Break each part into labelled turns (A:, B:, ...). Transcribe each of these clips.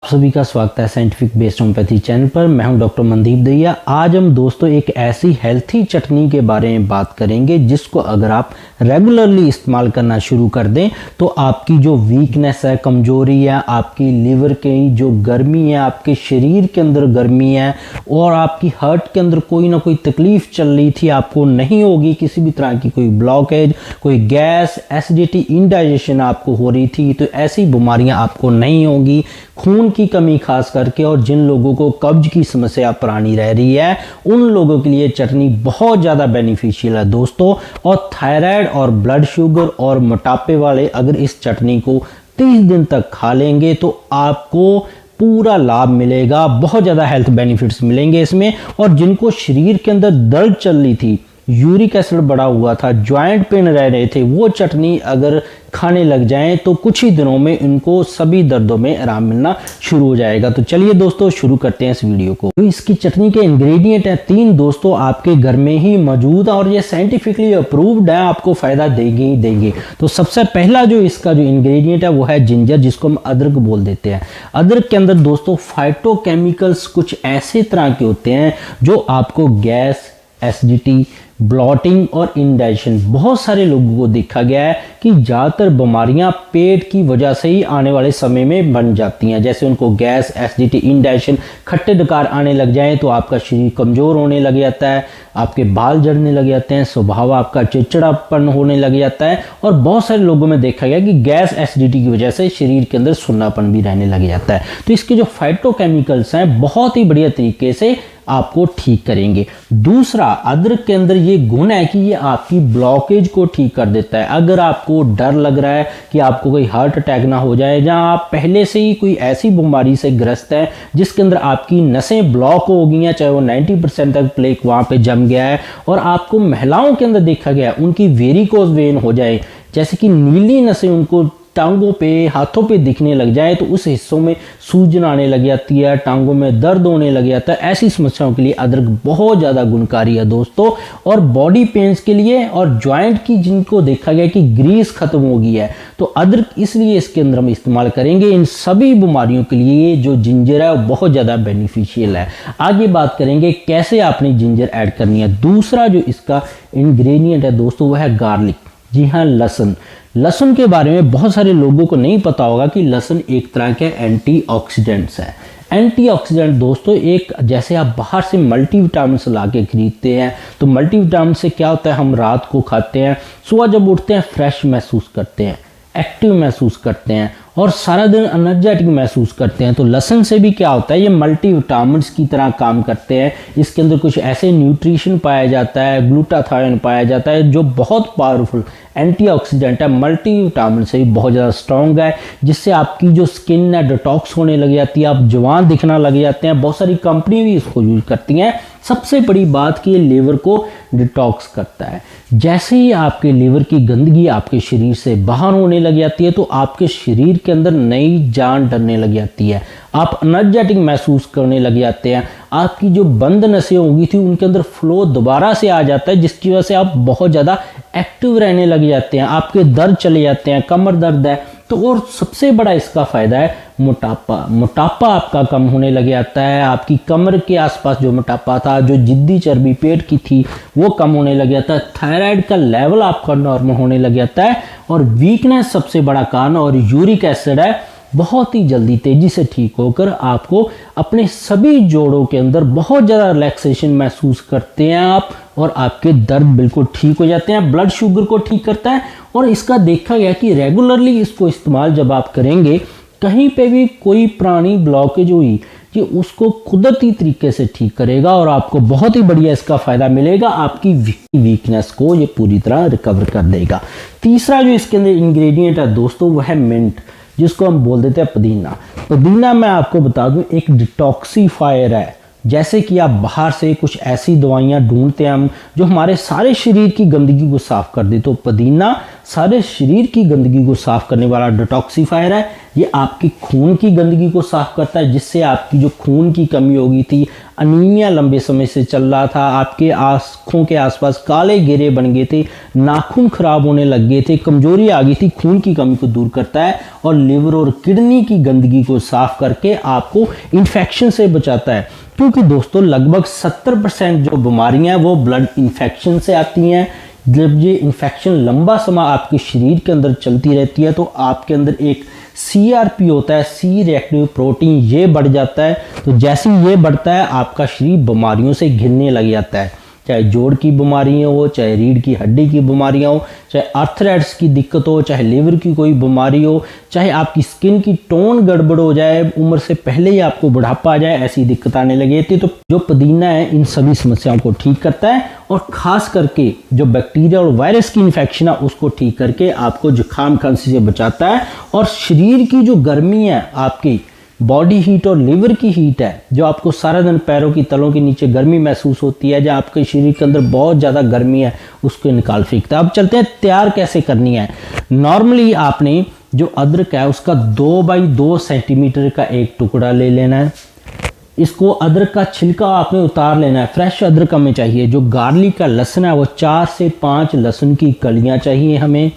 A: सभी का स्वागत है साइंटिफिक बेस्ड होम्योपैथी चैनल पर। मैं हूं डॉक्टर मनदीप दहिया। आज हम दोस्तों एक ऐसी हेल्थी चटनी के बारे में बात करेंगे जिसको अगर आप रेगुलरली इस्तेमाल करना शुरू कर दें तो आपकी जो वीकनेस है, कमजोरी है, आपकी लिवर की जो गर्मी है, आपके शरीर के अंदर गर्मी है और आपकी हार्ट के अंदर कोई ना कोई तकलीफ चल रही थी, आपको नहीं होगी। किसी भी तरह की कोई ब्लॉकेज, कोई गैस, एसिडिटी, इंडाइजेशन आपको हो रही थी तो ऐसी बीमारियां आपको नहीं होगी। खून की कमी खास करके और जिन लोगों को कब्ज की समस्या पुरानी रह रही है उन लोगों के लिए चटनी बहुत ज़्यादा बेनिफिशियल है दोस्तों। और थायराइड और ब्लड शुगर और मोटापे वाले अगर इस चटनी को 30 दिन तक खा लेंगे तो आपको पूरा लाभ मिलेगा, बहुत ज़्यादा हेल्थ बेनिफिट्स मिलेंगे इसमें। और जिनको शरीर के अंदर दर्द चल रही थी, यूरिक एसिड बढ़ा हुआ था, जॉइंट पेन रह रहे थे, वो चटनी अगर खाने लग जाएं तो कुछ ही दिनों में इनको सभी दर्दों में आराम मिलना शुरू हो जाएगा। तो चलिए दोस्तों शुरू करते हैं इस वीडियो को। तो इसकी चटनी के इंग्रेडिएंट हैं 3 दोस्तों, आपके घर में ही मौजूद है और ये साइंटिफिकली अप्रूव्ड है, आपको फायदा देंगे ही देंगे। तो सबसे पहला जो इसका जो इंग्रेडिएंट है वो है जिंजर, जिसको हम अदरक बोल देते हैं। अदरक के अंदर दोस्तों फाइटोकेमिकल्स कुछ ऐसे तरह के होते हैं जो आपको गैस, एसिडिटी, ब्लॉटिंग और इंडाइजेशन, बहुत सारे लोगों को देखा गया है कि ज़्यादातर बीमारियां पेट की वजह से ही आने वाले समय में बन जाती हैं। जैसे उनको गैस, एसिडिटी, इंडाइजेशन, खट्टे डकार आने लग जाए तो आपका शरीर कमज़ोर होने लग जाता है, आपके बाल झड़ने लग जाते हैं, स्वभाव आपका चिड़चिड़ापन होने लग जाता है और बहुत सारे लोगों में देखा गया कि गैस, एसिडिटी की वजह से शरीर के अंदर सुन्नापन भी रहने लग जाता है। तो इसके जो फाइटोकेमिकल्स हैं बहुत ही बढ़िया तरीके से आपको ठीक करेंगे। दूसरा, अदरक के अंदर ये गुण है कि ये आपकी ब्लॉकेज को ठीक कर देता है। अगर आपको डर लग रहा है कि आपको कोई हार्ट अटैक ना हो जाए, जहां आप पहले से ही कोई ऐसी बीमारी से ग्रस्त है जिसके अंदर आपकी नसें ब्लॉक हो गई हैं, चाहे वो 90% तक प्लेक वहां पे जम गया है और आपको महिलाओं के अंदर देखा गया उनकी वेरिकोज वेन हो जाए, जैसे कि नीली नसें उनको टांगों पे, हाथों पे दिखने लग जाए तो उस हिस्सों में सूजन आने लग जाती है, टांगों में दर्द होने लग जाता है। ऐसी समस्याओं के लिए अदरक बहुत ज़्यादा गुणकारी है दोस्तों। और बॉडी पेन्स के लिए और जॉइंट की जिनको देखा गया कि ग्रीस खत्म हो गई है तो अदरक इसलिए इसके अंदर हम इस्तेमाल करेंगे। इन सभी बीमारियों के लिए जो जिंजर है वो बहुत ज़्यादा बेनिफिशियल है। आगे बात करेंगे कैसे आपने जिंजर ऐड करनी है। दूसरा जो इसका इंग्रेडिएंट है दोस्तों वो है गार्लिक। जी हाँ, लहसुन। लहसुन के बारे में बहुत सारे लोगों को नहीं पता होगा कि लहसुन एक तरह के एंटीऑक्सीडेंट्स है। एंटीऑक्सीडेंट दोस्तों एक, जैसे आप बाहर से मल्टीविटामिन ला के खरीदते हैं तो मल्टीविटामिन से क्या होता है, हम रात को खाते हैं, सुबह जब उठते हैं फ्रेश महसूस करते हैं, एक्टिव महसूस करते हैं और सारा दिन एनर्जेटिक महसूस करते हैं। तो लहसुन से भी क्या होता है, ये मल्टीविटामिन्स की तरह काम करते हैं। इसके अंदर कुछ ऐसे न्यूट्रिशन पाया जाता है, ग्लूटाथायोन पाया जाता है जो बहुत पावरफुल एंटीऑक्सीडेंट है, मल्टीविटामिन से भी बहुत ज़्यादा स्ट्रॉन्ग है, जिससे आपकी जो स्किन है डिटॉक्स होने लग जाती है, आप जवान दिखना लग जाते हैं। बहुत सारी कंपनी भी इसको यूज करती हैं। सबसे बड़ी बात कि ये लीवर को डिटॉक्स करता है। जैसे ही आपके लीवर की गंदगी आपके शरीर से बाहर होने लग जाती है तो आपके शरीर के अंदर नई जान डरने लग जाती है, आप एनर्जेटिक महसूस करने लग जाते हैं, आपकी जो बंद नसें होगी थी उनके अंदर फ्लो दोबारा से आ जाता है, जिसकी वजह से आप बहुत ज़्यादा एक्टिव रहने लग जाते हैं, आपके दर्द चले जाते हैं, कमर दर्द है तो। और सबसे बड़ा इसका फ़ायदा है मोटापा आपका कम होने लग जाता है, आपकी कमर के आसपास जो मोटापा था, जो जिद्दी चर्बी पेट की थी वो कम होने लग जाता है, थायराइड का लेवल आपका नॉर्मल होने लग जाता है और वीकनेस सबसे बड़ा कारण और यूरिक एसिड है बहुत ही जल्दी तेजी से ठीक होकर आपको अपने सभी जोड़ों के अंदर बहुत ज़्यादा रिलैक्सेशन महसूस करते हैं आप और आपके दर्द बिल्कुल ठीक हो जाते हैं। ब्लड शुगर को ठीक करता है और इसका देखा गया कि रेगुलरली इसको इस्तेमाल जब आप करेंगे, कहीं पे भी कोई पुरानी ब्लॉकेज हुई कि उसको कुदरती तरीके से ठीक करेगा और आपको बहुत ही बढ़िया इसका फ़ायदा मिलेगा, आपकी वीकनेस को ये पूरी तरह रिकवर कर देगा। तीसरा जो इसके अंदर इंग्रेडिएंट है दोस्तों वो है मिंट, जिसको हम बोल देते हैं पुदीना। पुदीना मैं आपको बता दूं एक डिटॉक्सीफायर है। जैसे कि आप बाहर से कुछ ऐसी दवाइयाँ ढूंढते हैं हम जो हमारे सारे शरीर की गंदगी को साफ कर दे, तो पुदीना सारे शरीर की गंदगी को साफ करने वाला डिटॉक्सीफायर है। ये आपकी खून की गंदगी को साफ करता है, जिससे आपकी जो खून की कमी हो गई थी, अनीमिया लंबे समय से चल रहा था, आपके आंखों के आसपास काले घेरे बन गए थे, नाखून खराब होने लग गए थे, कमजोरी आ गई थी, खून की कमी को दूर करता है और लिवर और किडनी की गंदगी को साफ करके आपको इन्फेक्शन से बचाता है। क्योंकि दोस्तों लगभग 70% जो बीमारियां हैं वो ब्लड इन्फेक्शन से आती हैं। जब ये इन्फेक्शन लंबा समय आपके शरीर के अंदर चलती रहती है तो आपके अंदर एक CRP होता है, सी रिएक्टिव प्रोटीन, ये बढ़ जाता है। तो जैसे ही ये बढ़ता है आपका शरीर बीमारियों से घिरने लग जाता है, चाहे जोड़ की बीमारियां हो, चाहे रीढ़ की हड्डी की बीमारियां हो, चाहे आर्थराइटिस की दिक्कत हो, चाहे लिवर की कोई बीमारी हो, चाहे आपकी स्किन की टोन गड़बड़ हो जाए, उम्र से पहले ही आपको बुढ़ापा आ जाए, ऐसी दिक्कत आने लगी थी। तो जो पुदीना है इन सभी समस्याओं को ठीक करता है और खास करके जो बैक्टीरिया और वायरस की इन्फेक्शन है उसको ठीक करके आपको जुकाम खांसी से बचाता है। और शरीर की जो गर्मी है, आपकी बॉडी हीट और लिवर की हीट है, जो आपको सारा दिन पैरों की तलों के नीचे गर्मी महसूस होती है, जहाँ आपके शरीर के अंदर बहुत ज़्यादा गर्मी है, उसको निकाल फेंकता है। अब चलते हैं तैयार कैसे करनी है। नॉर्मली आपने जो अदरक है उसका 2 बाई 2 सेंटीमीटर का एक टुकड़ा ले लेना है। इसको अदरक का छिलका आपने उतार लेना है, फ्रेश अदरक हमें चाहिए। जो गार्लिक का लहसुन है वो 4 से 5 लहसुन की कलियाँ चाहिए हमें।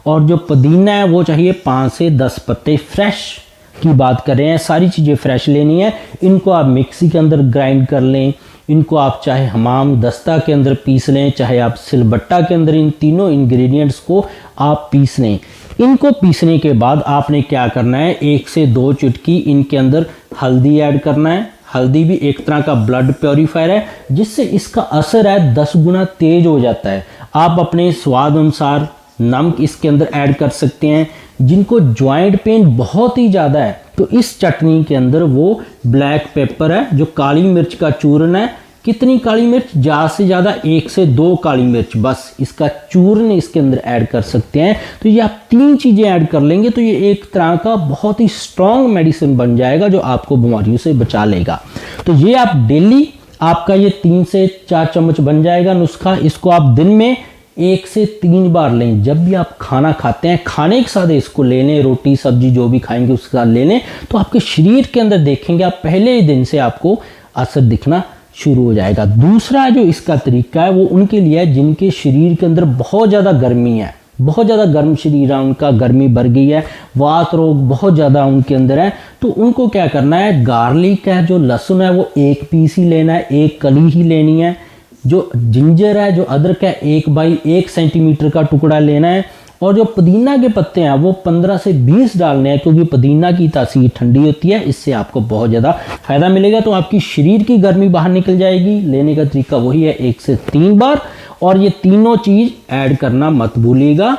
A: और जो पुदीना है वो चाहिए 5 से 10 पत्ते। फ्रेश की बात कर रहे हैं, सारी चीज़ें फ्रेश लेनी है। इनको आप मिक्सी के अंदर ग्राइंड कर लें, इनको आप चाहे हमाम दस्ता के अंदर पीस लें, चाहे आप सिलबट्टा के अंदर इन तीनों इंग्रेडिएंट्स को आप पीस लें। इनको पीसने के बाद आपने क्या करना है, 1 से 2 चुटकी इनके अंदर हल्दी ऐड करना है। हल्दी भी एक तरह का ब्लड प्योरीफायर है, जिससे इसका असर है 10 गुना तेज हो जाता है। आप अपने स्वाद अनुसार नमक इसके अंदर ऐड कर सकते हैं। जिनको जॉइंट पेन बहुत ही ज़्यादा है तो इस चटनी के अंदर वो ब्लैक पेपर है, जो काली मिर्च का चूर्ण है। कितनी काली मिर्च? ज़्यादा से ज़्यादा 1 से 2 काली मिर्च, बस इसका चूर्ण इसके अंदर ऐड कर सकते हैं। तो ये आप 3 चीज़ें ऐड कर लेंगे तो ये एक तरह का बहुत ही स्ट्रॉन्ग मेडिसिन बन जाएगा, जो आपको बीमारियों से बचा लेगा। तो ये आप डेली आपका ये 3 से 4 चम्मच बन जाएगा नुस्खा। इसको आप दिन में 1 से 3 बार लें। जब भी आप खाना खाते हैं, खाने के साथ इसको ले लें, रोटी सब्जी जो भी खाएंगे उसके साथ ले लें, तो आपके शरीर के अंदर देखेंगे आप पहले ही दिन से आपको असर दिखना शुरू हो जाएगा। दूसरा जो इसका तरीका है वो उनके लिए है जिनके शरीर के अंदर बहुत ज़्यादा गर्मी है, बहुत ज़्यादा गर्म शरीर है, उनका गर्मी बढ़ गई है, वात रोग बहुत ज़्यादा उनके अंदर है। तो उनको क्या करना है, गार्लिक है, जो लहसुन है वो 1 पीस ही लेना है, 1 कली ही लेनी है। जो जिंजर है, जो अदरक है, 1 बाई 1 सेंटीमीटर का टुकड़ा लेना है। और जो पुदीना के पत्ते हैं वो 15 से 20 डालने हैं, क्योंकि पुदीना की तासीर ठंडी होती है, इससे आपको बहुत ज़्यादा फायदा मिलेगा। तो आपकी शरीर की गर्मी बाहर निकल जाएगी। लेने का तरीका वही है, 1 से 3 बार। और ये तीनों चीज़ ऐड करना मत भूलिएगा।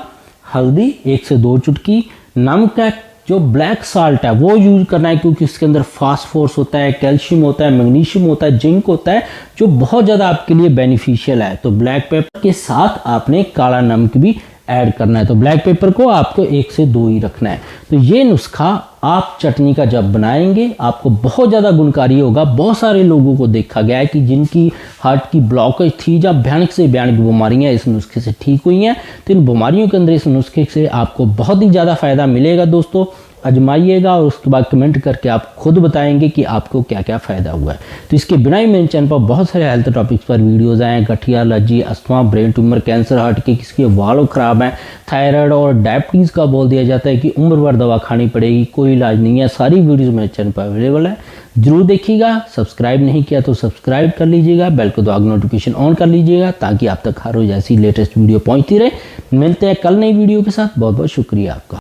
A: हल्दी 1 से 2 चुटकी, नमक है, जो ब्लैक साल्ट है वो यूज करना है, क्योंकि इसके अंदर फास्फोरस होता है, कैल्शियम होता है, मैग्नीशियम होता है, जिंक होता है, जो बहुत ज़्यादा आपके लिए बेनिफिशियल है। तो ब्लैक पेपर के साथ आपने काला नमक भी ऐड करना है। तो ब्लैक पेपर को आपको 1 से 2 ही रखना है। तो ये नुस्खा आप चटनी का जब बनाएंगे आपको बहुत ज़्यादा गुणकारी होगा। बहुत सारे लोगों को देखा गया है कि जिनकी हार्ट की ब्लॉकेज थी, जब भयानक से भयानक बीमारियां इस नुस्खे से ठीक हुई हैं। तो इन बीमारियों के अंदर इस नुस्खे से आपको बहुत ही ज़्यादा फायदा मिलेगा। दोस्तों आजमाइएगा और उसके बाद कमेंट करके आप खुद बताएंगे कि आपको क्या क्या फ़ायदा हुआ है। तो इसके बिना ही मेरे चैनल पर बहुत सारे हेल्थ टॉपिक्स पर वीडियोज़ आए हैं। गठिया, allergy, asthma, brain tumour, cancer, heart के, किसी के वालों ख़राब हैं, थायराइड और डायबिटीज़ का बोल दिया जाता है कि उम्र भर दवा खानी पड़ेगी, कोई इलाज नहीं है। सारी वीडियोज़ मेरे चैनल पर अवेलेबल है, जरूर देखिएगा। सब्सक्राइब नहीं किया तो सब्सक्राइब कर लीजिएगा, बेल को दबा के नोटिफिकेशन ऑन कर लीजिएगा, ताकि आप तक हर रोज़ ऐसी लेटेस्ट वीडियो पहुँचती रहे। मिलते हैं कल नई वीडियो के साथ। बहुत बहुत शुक्रिया आपका।